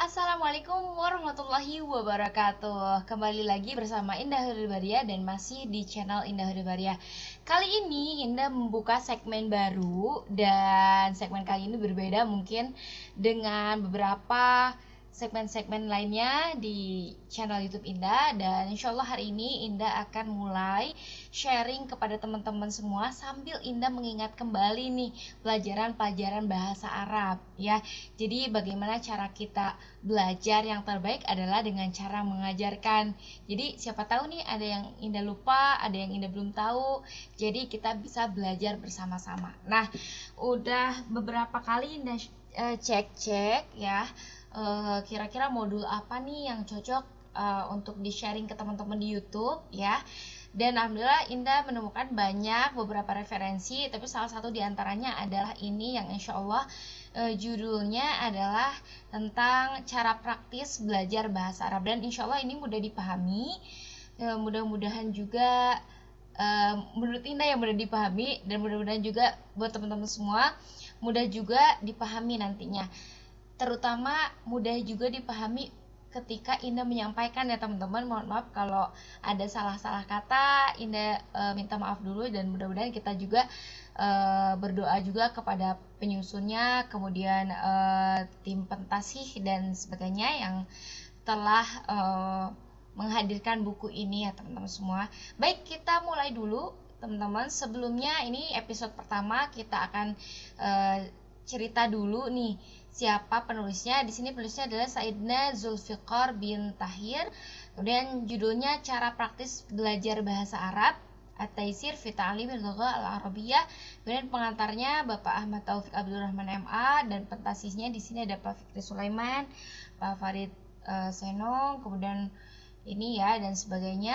Assalamualaikum warahmatullahi wabarakatuh. Kembali lagi bersama Indah Hudibaria dan masih di channel Indah Hudibaria. Kali ini Indah membuka segmen baru, dan segmen kali ini berbeda mungkin dengan beberapa segmen-segmen lainnya di channel YouTube Indah. Dan insya Allah hari ini Indah akan mulai sharing kepada teman-teman semua sambil Indah mengingat kembali nih pelajaran-pelajaran bahasa Arab ya. Jadi bagaimana cara kita belajar yang terbaik adalah dengan cara mengajarkan. Jadi siapa tahu nih ada yang Indah lupa, ada yang Indah belum tahu. Jadi kita bisa belajar bersama-sama. Nah, udah beberapa kali Indah cek-cek ya, kira-kira modul apa nih yang cocok untuk di-sharing ke teman-teman di YouTube ya. Dan alhamdulillah Indah menemukan banyak beberapa referensi, tapi salah satu diantaranya adalah ini yang insya Allah judulnya adalah tentang cara praktis belajar bahasa Arab. Dan insya Allah ini mudah dipahami, mudah-mudahan juga menurut Indah yang mudah dipahami, dan mudah-mudahan juga buat teman-teman semua mudah juga dipahami nantinya. Terutama mudah juga dipahami ketika Indah menyampaikan ya teman-teman. Mohon maaf kalau ada salah-salah kata, Indah minta maaf dulu, dan mudah-mudahan kita juga berdoa juga kepada penyusunnya, kemudian tim pentasih dan sebagainya yang telah menghadirkan buku ini ya teman-teman semua. Baik, kita mulai dulu teman-teman. Sebelumnya ini episode pertama, kita akan cerita dulu nih siapa penulisnya. Di sini penulisnya adalah Saidna Zulfiqar bin Tahir. Kemudian judulnya Cara Praktis Belajar Bahasa Arab At-Taisir fi Ta'limil Lughah Al-Arabiyyah. Kemudian pengantarnya Bapak Ahmad Taufik Abdurrahman MA, dan pentasihnya di sini ada Pak Fikri Sulaiman, Pak Farid Senong, kemudian ini ya dan sebagainya.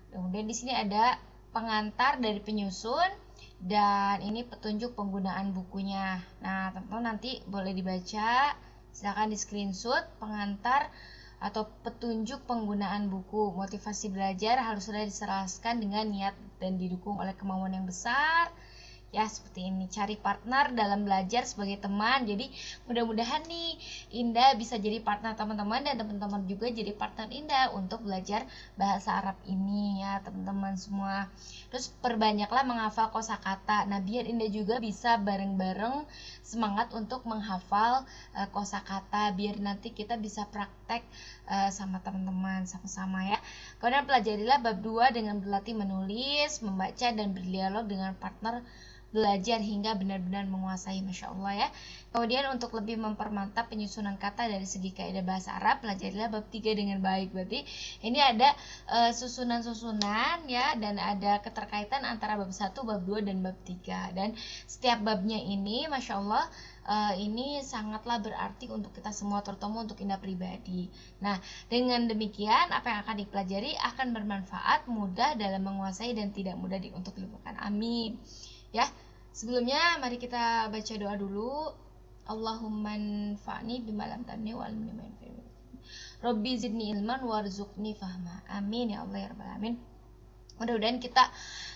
Kemudian di sini ada pengantar dari penyusun, dan ini petunjuk penggunaan bukunya. Nah, teman-teman nanti boleh dibaca, silakan di screenshot pengantar atau petunjuk penggunaan buku. Motivasi belajar harus sudah diserahkan dengan niat dan didukung oleh kemauan yang besar. Ya, seperti ini. Cari partner dalam belajar sebagai teman. Jadi mudah-mudahan nih Indah bisa jadi partner teman-teman, dan teman-teman juga jadi partner Indah untuk belajar bahasa Arab ini ya teman-teman semua. Terus perbanyaklah menghafal kosakata. Nah, biar Indah juga bisa bareng-bareng semangat untuk menghafal kosakata, biar nanti kita bisa praktek sama teman-teman sama-sama ya. Kemudian pelajarilah bab 2 dengan berlatih menulis, membaca, dan berdialog dengan partner belajar hingga benar-benar menguasai, Masya Allah ya. Kemudian untuk lebih mempermantap penyusunan kata dari segi kaidah bahasa Arab, pelajarilah bab 3 dengan baik. Berarti ini ada susunan-susunan ya, dan ada keterkaitan antara bab 1, bab 2, dan bab 3. Dan setiap babnya ini Masya Allah ini sangatlah berarti untuk kita semua, terutama untuk Indah pribadi. Nah, dengan demikian apa yang akan dipelajari akan bermanfaat, mudah dalam menguasai, dan tidak mudah untuk dilupakan. Amin. Ya, sebelumnya mari kita baca doa dulu. Allahumma anfa'ni bima lam tanni wa alimni ma yanfa'uni. Rabbi zidni ilman warzuqni fahma. Amin ya Allah ya rabbal alamin. Mudah-mudahan kita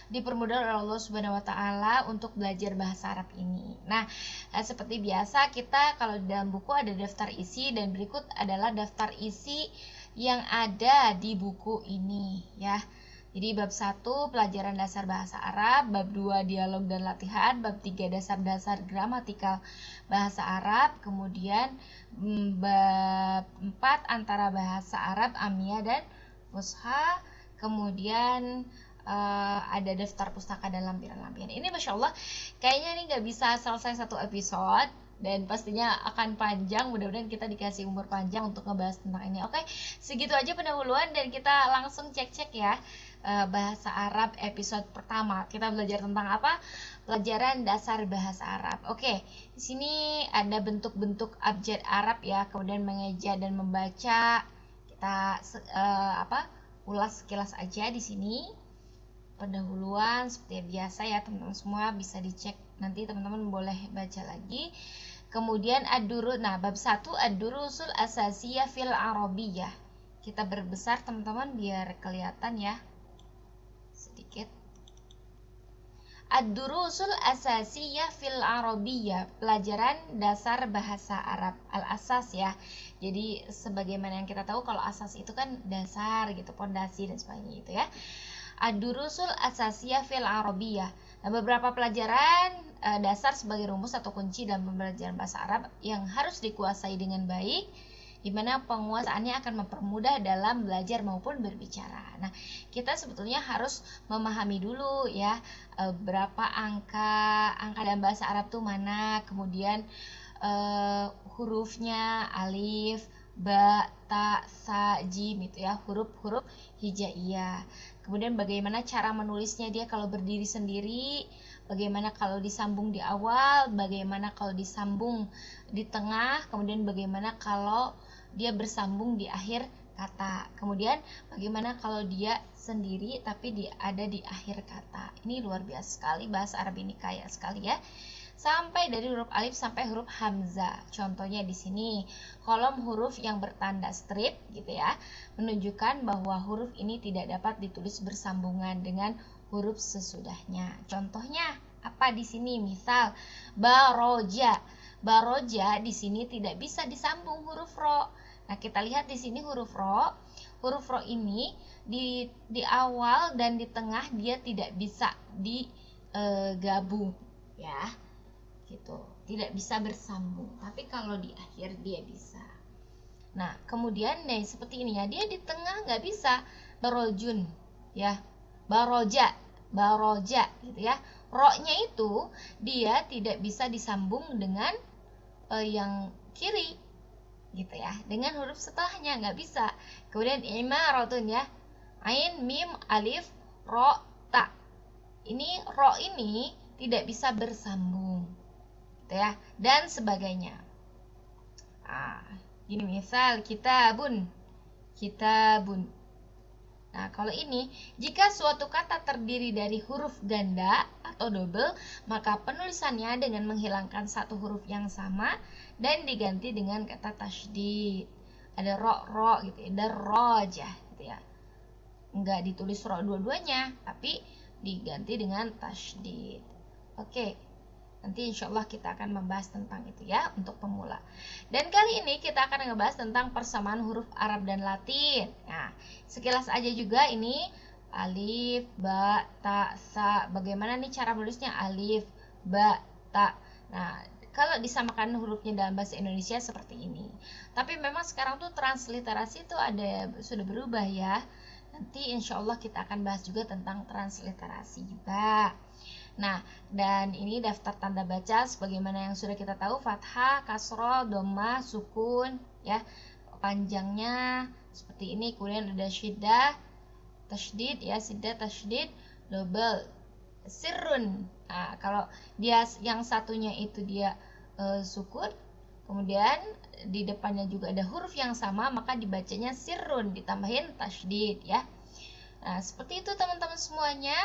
dipermudah oleh Allah Subhanahu wa taala untuk belajar bahasa Arab ini. Nah, seperti biasa kita kalau di dalam buku ada daftar isi, dan berikut adalah daftar isi yang ada di buku ini ya. Jadi bab 1 pelajaran dasar bahasa Arab, bab 2 dialog dan latihan, bab 3 dasar-dasar gramatikal bahasa Arab, kemudian bab 4 antara bahasa Arab Amiyah dan Fusha, kemudian ada daftar pustaka dan lampiran-lampiran. Ini Masya Allah kayaknya ini nggak bisa selesai satu episode, dan pastinya akan panjang. Mudah-mudahan kita dikasih umur panjang untuk ngebahas tentang ini. Oke, segitu aja pendahuluan, dan kita langsung cek-cek ya. Bahasa Arab episode pertama kita belajar tentang apa? Pelajaran dasar bahasa Arab. Oke, di sini ada bentuk-bentuk abjad Arab ya, kemudian mengeja dan membaca. Kita ulas sekilas aja di sini. Pendahuluan seperti biasa ya teman-teman semua, bisa dicek nanti, teman-teman boleh baca lagi. Kemudian ad-durus. Nah, bab 1 ad-durusul asasiyah fil arabiyyah. Kita berbesar teman-teman biar kelihatan ya sedikit. Ad-durusul asasiyah fil Arabiyyah, pelajaran dasar bahasa Arab, al-asas ya. Jadi sebagaimana yang kita tahu kalau asas itu kan dasar gitu, pondasi dan sebagainya itu ya. Ad-durusul asasiyah fil Arabiyyah. Nah, beberapa pelajaran dasar sebagai rumus atau kunci dalam pembelajaran bahasa Arab yang harus dikuasai dengan baik, di mana penguasaannya akan mempermudah dalam belajar maupun berbicara. Nah, kita sebetulnya harus memahami dulu ya berapa angka dalam bahasa Arab tuh mana, kemudian hurufnya alif, ba, ta, sa, jim itu ya, huruf-huruf hijaiyah. Kemudian bagaimana cara menulisnya dia kalau berdiri sendiri, bagaimana kalau disambung di awal, bagaimana kalau disambung di tengah, kemudian bagaimana kalau dia bersambung di akhir kata. Kemudian bagaimana kalau dia sendiri tapi dia ada di akhir kata. Ini luar biasa sekali, bahasa Arab ini kaya sekali ya. Sampai dari huruf alif sampai huruf hamzah. Contohnya di sini kolom huruf yang bertanda strip gitu ya, menunjukkan bahwa huruf ini tidak dapat ditulis bersambungan dengan huruf sesudahnya. Contohnya apa di sini? Misal baroja. Baroja di sini tidak bisa disambung huruf ro. Nah, kita lihat di sini huruf ro. Huruf ro ini di awal dan di tengah dia tidak bisa digabung ya. Gitu. Tidak bisa bersambung. Tapi kalau di akhir dia bisa. Nah, kemudian nih seperti ini ya. Dia di tengah nggak bisa. Barojun ya. Baroja, baroja gitu ya. Ro-nya itu dia tidak bisa disambung dengan yang kiri gitu ya, dengan huruf setelahnya nggak bisa. Kemudian imaratun ya, ain, mim, alif, ro, ta. Ini ro ini tidak bisa bersambung gitu ya, dan sebagainya. Gini misal kitabun, kitabun. Nah, kalau ini, jika suatu kata terdiri dari huruf ganda atau double, maka penulisannya dengan menghilangkan satu huruf yang sama dan diganti dengan kata tasydid. Ada ro gitu ya, ada rojah gitu ya. Enggak ditulis ro dua-duanya, tapi diganti dengan tasydid. Oke. Nanti insya Allah kita akan membahas tentang itu ya untuk pemula. Dan kali ini kita akan ngebahas tentang persamaan huruf Arab dan Latin. Nah, sekilas aja juga ini alif, ba, ta, sa. Bagaimana nih cara menulisnya? Alif, ba, ta. Nah, kalau disamakan hurufnya dalam bahasa Indonesia seperti ini. Tapi memang sekarang tuh transliterasi itu sudah berubah ya. Nanti insya Allah kita akan bahas juga tentang transliterasi juga. Nah, dan ini daftar tanda baca sebagaimana yang sudah kita tahu, fathah, kasroh, dhammah, sukun ya. Panjangnya seperti ini. Kemudian ada syiddah, tasydid ya, syiddah, tasydid, double, sirrun. Nah, kalau dia yang satunya itu dia sukun, kemudian di depannya juga ada huruf yang sama, maka dibacanya sirrun ditambahin tasydid ya. Nah, seperti itu teman-teman semuanya.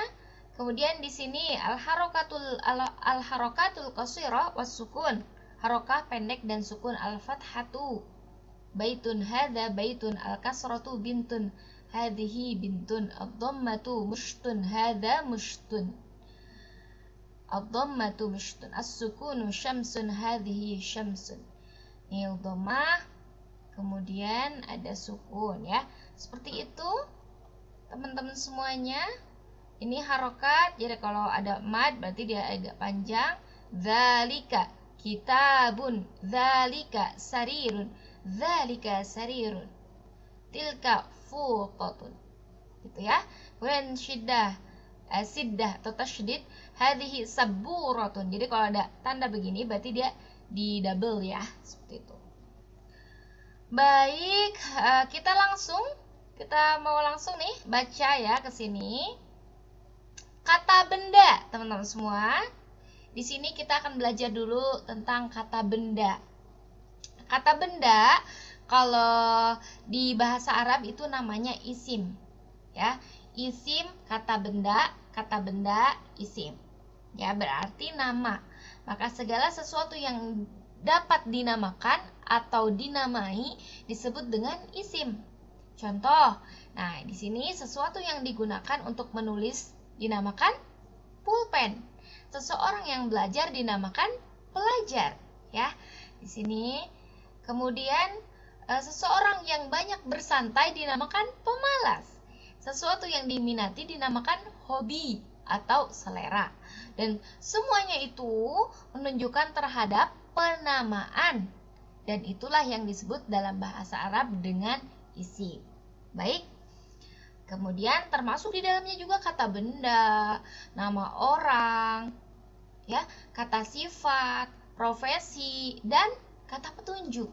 Kemudian di sini al-harokatul qashirah was sukun. Harokah pendek dan sukun al-fathatu. Baitun hadza baitun, al-kasratu bintun hadhihi bintun, ad-dhammatu mushtun hadza mushtun. Ad-dhammatu mushtun, as-sukunu syamsun hadhihi syamsun. Ini dhammah, kemudian ada sukun ya. Seperti itu teman-teman semuanya. Ini harokat, jadi kalau ada mad berarti dia agak panjang. Dzalika kitabun, dzalika sarirun, dzalika sarirun, tilka futatun. Gitu ya. Kemudian syiddah, siddah atau tasydid, hadhihi saburatun. Jadi kalau ada tanda begini berarti dia di double ya, seperti itu. Baik, kita mau langsung nih baca ya ke sini. Kata benda, teman-teman semua. Di sini kita akan belajar dulu tentang kata benda. Kata benda kalau di bahasa Arab itu namanya isim. Ya, isim kata benda isim. Ya, berarti nama. Maka segala sesuatu yang dapat dinamakan atau dinamai disebut dengan isim. Contoh, nah di sini sesuatu yang digunakan untuk menulis dinamakan pulpen. seseorang yang belajar dinamakan pelajar, ya. Di sini. Kemudian seseorang yang banyak bersantai dinamakan pemalas. Sesuatu yang diminati dinamakan hobi atau selera. Dan semuanya itu menunjukkan terhadap penamaan. Dan itulah yang disebut dalam bahasa Arab dengan isim. Baik. Kemudian termasuk di dalamnya juga kata benda, nama orang, ya, kata sifat, profesi, dan kata petunjuk.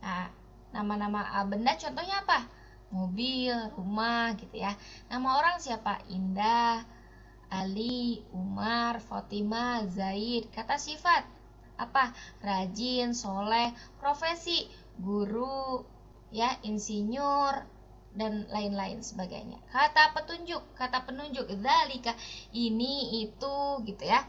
Nah, nama-nama benda contohnya apa? Mobil, rumah, gitu ya. Nama orang siapa? Indah, Ali, Umar, Fatimah, Zaid. Kata sifat apa? Rajin, soleh. Profesi, guru, ya, insinyur, dan lain-lain sebagainya. Kata penunjuk, dzalika, ini, itu, gitu ya.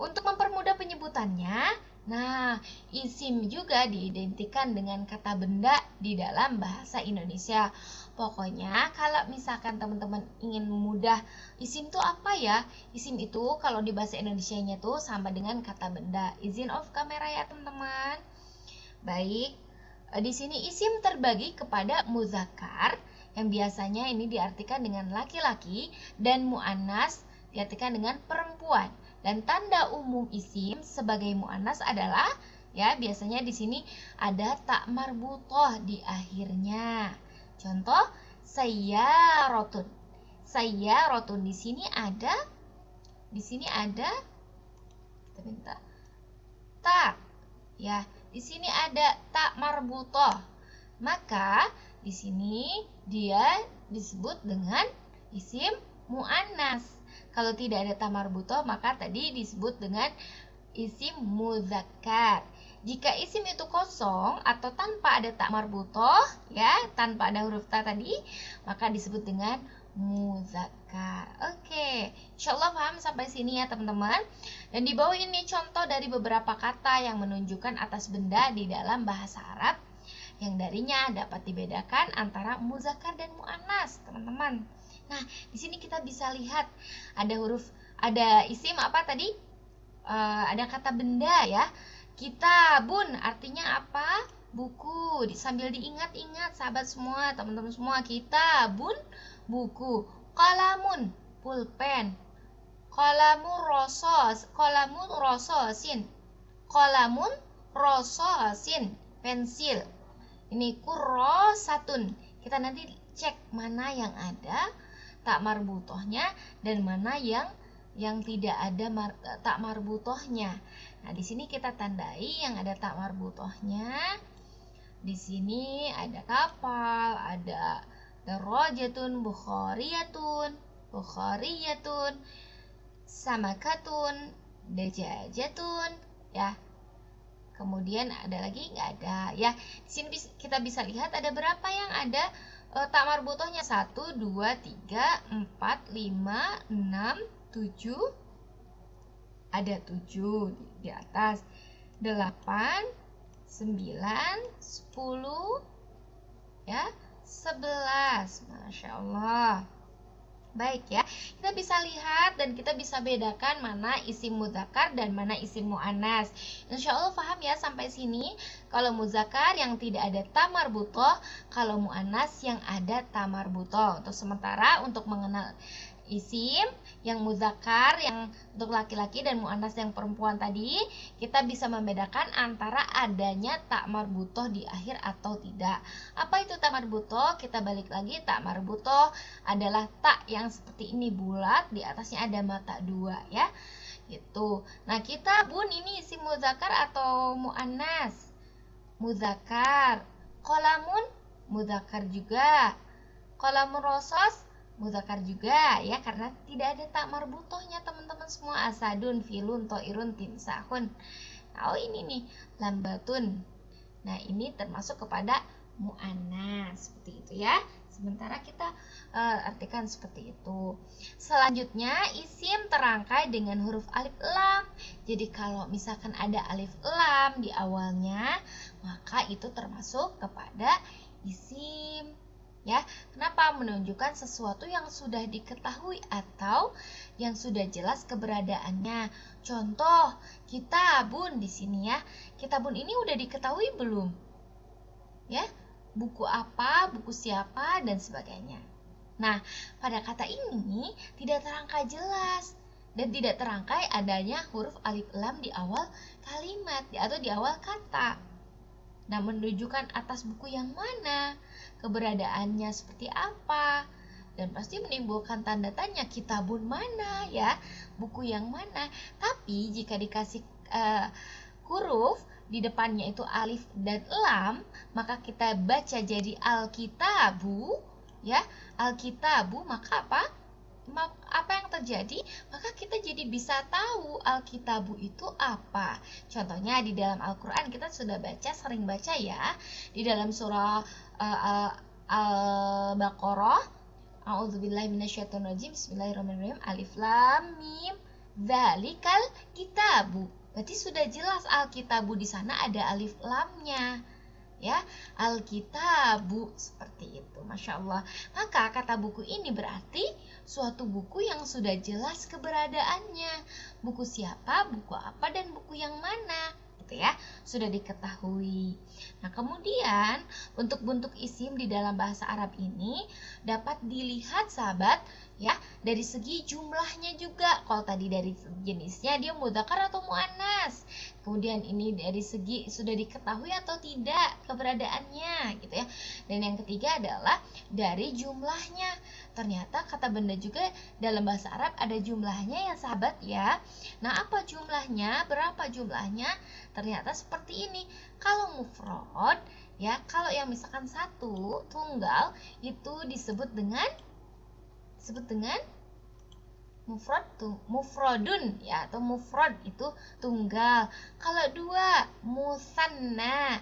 Untuk mempermudah penyebutannya, nah, isim juga diidentikan dengan kata benda di dalam bahasa Indonesia. Pokoknya kalau misalkan teman-teman ingin mudah, isim itu apa ya? Isim itu kalau di bahasa Indonesianya tuh sama dengan kata benda. Izin off kamera ya teman-teman. Baik, di sini isim terbagi kepada muzakkar yang biasanya ini diartikan dengan laki-laki dan muannas diartikan dengan perempuan. Dan tanda umum isim sebagai muannas adalah ya biasanya di sini ada tak marbutoh di akhirnya. Contoh sayyarotun. Sayyarotun di sini ada kita minta tak ya. Di sini ada tak marbutoh. Maka di sini dia disebut dengan isim muannas. Kalau tidak ada ta marbutoh maka tadi disebut dengan isim muzakkar. Jika isim itu kosong atau tanpa ada ta marbutoh, ya, tanpa ada huruf ta tadi, maka disebut dengan muzakkar. Oke, insyaallah paham sampai sini ya teman-teman. Dan di bawah ini contoh dari beberapa kata yang menunjukkan atas benda di dalam bahasa Arab yang darinya dapat dibedakan antara muzakkar dan muannas, teman-teman. Nah, di sini kita bisa lihat ada isim apa tadi? Ada kata benda ya. Kitabun artinya apa? Buku. Sambil diingat-ingat sahabat semua, teman-teman semua. Kitabun buku. Qalamun pulpen. Qalamun rososin. Qalamun rososin pensil. Ini kurrosatun. Kita nanti cek mana yang ada tak marbutohnya dan mana yang tidak ada tak marbutohnya. Nah, di sini kita tandai yang ada tak marbutohnya. Di sini ada kapal, ada darajatun, bukhariyatun, samakatun, dajajatun, ya. Kemudian ada lagi nggak ada ya. Di sini kita bisa lihat ada berapa yang ada tak marbutohnya. 1, 2, 3, 4, 5, 6, 7. Ada 7 di atas. 8, 9, 10, ya, 11. Masya Allah. Baik ya, kita bisa lihat dan kita bisa bedakan mana isim muzakkar dan mana isim muannas. Insya Allah paham ya sampai sini. Kalau muzakkar yang tidak ada ta marbutoh, kalau muannas yang ada ta marbutoh. Untuk sementara untuk mengenal isim yang muzakkar yang untuk laki-laki dan muannas yang perempuan tadi, kita bisa membedakan antara adanya tak marbutoh di akhir atau tidak. Apa itu tak marbutoh? Kita balik lagi, tak marbutoh adalah tak yang seperti ini bulat, di atasnya ada mata dua ya. Gitu. Nah, kitabun ini isim muzakkar atau muannas? Muzakkar. Qalamun muzakkar juga. Qalamun rosos muzakkar juga ya, karena tidak ada tak marbutohnya teman-teman semua. Asadun, filun, toirun, timsahun. Nah, ini nih lambatun. Nah, ini termasuk kepada muannas seperti itu ya. Sementara kita artikan seperti itu. Selanjutnya isim terangkai dengan huruf alif lam. Jadi kalau misalkan ada alif lam di awalnya, maka itu termasuk kepada isim Ya, kenapa? Menunjukkan sesuatu yang sudah diketahui atau yang sudah jelas keberadaannya. Contoh, kitabun di sini ya. Kitabun ini udah diketahui belum? Ya, buku apa, buku siapa, dan sebagainya. Nah, pada kata ini tidak terangkai jelas dan tidak terangkai adanya huruf alif lam di awal kalimat atau di awal kata. Nah, menunjukkan atas buku yang mana, keberadaannya seperti apa, dan pasti menimbulkan tanda tanya, kitabun mana ya, buku yang mana. Tapi jika dikasih huruf di depannya itu alif dan lam, maka kita baca jadi alkitabu ya, alkitabu, maka apa yang terjadi? Maka kita jadi bisa tahu Alkitabu itu apa. Contohnya di dalam Al-Quran kita sudah sering baca ya, di dalam surah Al-Baqarah, A'udzubillahi minasyaitonirrajim, Bismillahirrahmanirrahim, Alif Lam Mim, Dzalikal Kitabu. Berarti sudah jelas Alkitabu, di sana ada alif lamnya. Ya, Alkitabu, seperti itu. Masya Allah. Maka kata buku ini berarti suatu buku yang sudah jelas keberadaannya. Buku siapa, buku apa, dan buku yang mana, gitu ya, sudah diketahui. Nah, kemudian bentuk-bentuk isim di dalam bahasa Arab ini dapat dilihat sahabat ya, dari segi jumlahnya juga. Kalau tadi dari jenisnya dia mudzakkar atau muannas. Kemudian ini dari segi sudah diketahui atau tidak keberadaannya, gitu ya. Dan yang ketiga adalah dari jumlahnya. Ternyata kata benda juga dalam bahasa Arab ada jumlahnya ya sahabat ya. Nah, apa jumlahnya? Berapa jumlahnya? Ternyata seperti ini. Kalau mufrad ya, kalau yang misalkan satu tunggal itu disebut dengan mufradun ya, atau mufrad itu tunggal. Kalau dua musanna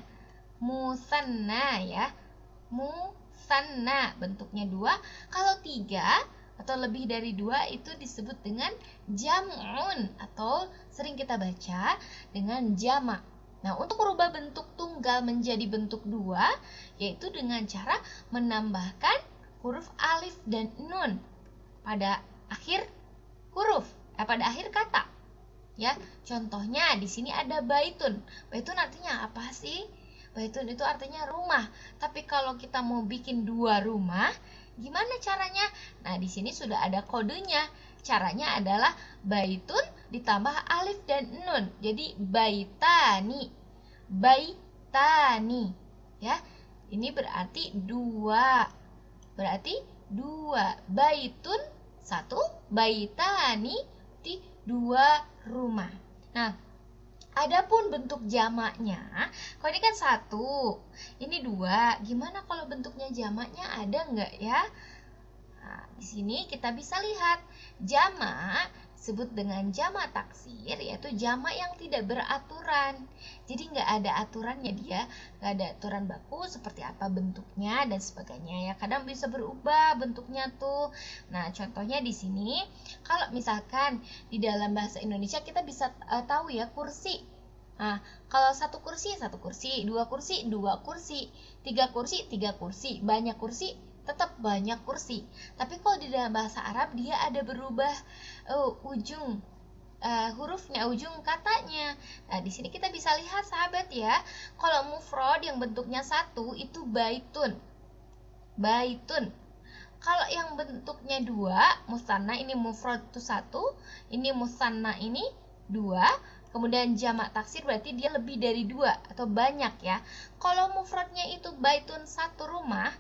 ya, musanna bentuknya dua. Kalau tiga atau lebih dari dua itu disebut dengan jam'un atau sering kita baca dengan jamak. Nah, untuk merubah bentuk tunggal menjadi bentuk dua yaitu dengan cara menambahkan huruf alif dan nun pada akhir huruf, pada akhir kata. Ya, contohnya di sini ada baitun. Baitun artinya apa sih? Baitun itu artinya rumah. Tapi kalau kita mau bikin dua rumah, gimana caranya? Nah, di sini sudah ada kodenya. Caranya adalah baitun ditambah alif dan nun. Jadi baitani. Baitani. Ya. Ini berarti dua. Baitun satu, baitani di dua rumah. Nah, adapun bentuk jamaknya, kalau ini kan satu, ini dua. Gimana kalau bentuknya jamaknya, ada nggak ya? Nah, di sini kita bisa lihat jamak disebut dengan jamak taksir, yaitu jamak yang tidak beraturan. Jadi nggak ada aturannya dia, nggak ada aturan baku seperti apa bentuknya dan sebagainya ya. Kadang bisa berubah bentuknya tuh. Nah, contohnya di sini, kalau misalkan di dalam bahasa Indonesia kita bisa tahu ya kursi. Nah, kalau satu kursi, dua kursi, tiga kursi, banyak kursi, tetap banyak kursi. Tapi kalau di dalam bahasa Arab dia ada berubah ujung hurufnya, ujung katanya. Nah, di sini kita bisa lihat sahabat ya, kalau mufrad yang bentuknya satu itu baitun. Kalau yang bentuknya dua, musanna, ini mufrad itu satu, ini musanna ini dua. Kemudian jamak taksir berarti dia lebih dari dua atau banyak ya. Kalau mufradnya itu baitun satu rumah,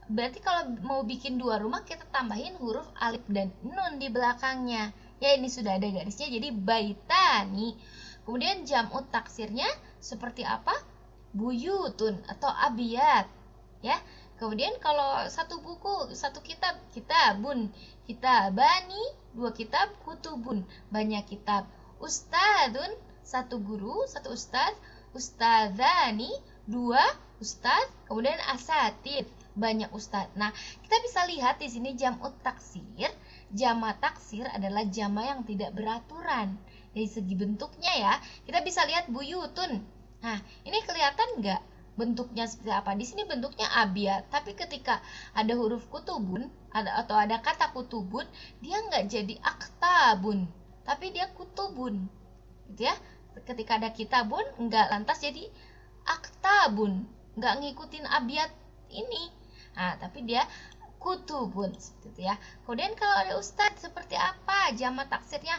berarti kalau mau bikin dua rumah kita tambahin huruf alif dan nun di belakangnya. Ya, ini sudah ada garisnya, jadi baitani. Kemudian jam'ut taksirnya seperti apa? Buyutun atau abiyat. Ya. Kemudian kalau satu buku, satu kitab, kitabun, kitabani, dua kitab, kutubun, banyak kitab. Ustadun, satu guru, satu ustad, ustadzani, dua ustad, kemudian asatid, banyak ustadz. Nah, kita bisa lihat di sini jam'ut taksir. Jamak taksir adalah jamak yang tidak beraturan. Dari segi bentuknya ya, kita bisa lihat buyutun. Nah, ini kelihatan nggak bentuknya seperti apa. Di sini bentuknya abyad, tapi ketika ada huruf kutubun atau ada kata kutubun, dia nggak jadi aktabun, tapi dia kutubun, gitu ya. Ketika ada kitabun nggak lantas jadi aktabun, nggak ngikutin abyad ini. Nah, tapi dia kutubun seperti itu ya. Kemudian kalau ada ustadz seperti apa? Jamak taksirnya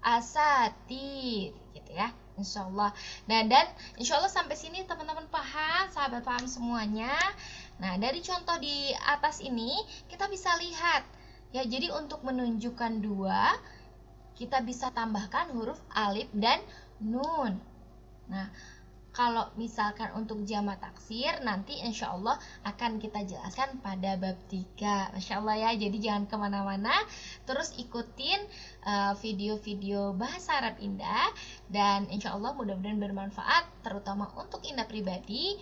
asatid, gitu ya. Insyaallah. Nah, dan insyaallah sampai sini teman-teman paham, sahabat paham semuanya. Nah, dari contoh di atas ini kita bisa lihat ya. Jadi untuk menunjukkan dua, kita bisa tambahkan huruf alif dan nun. Nah, kalau misalkan untuk jamak taksir nanti insya Allah akan kita jelaskan pada bab 3. Masya Allah ya, jadi jangan kemana-mana, terus ikutin video-video bahasa Arab Indah. Dan insya Allah mudah-mudahan bermanfaat, terutama untuk Indah pribadi,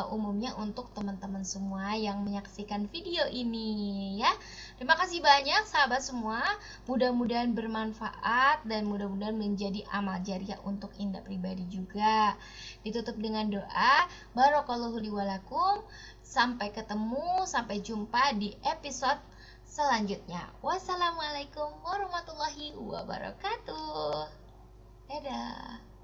umumnya untuk teman-teman semua yang menyaksikan video ini ya. Terima kasih banyak sahabat semua, mudah-mudahan bermanfaat dan mudah-mudahan menjadi amal jariah untuk Indah pribadi juga. Ditutup dengan doa, barakallahu li walakum. Sampai ketemu, sampai jumpa di episode selanjutnya. Wassalamualaikum warahmatullahi wabarakatuh. Dadah.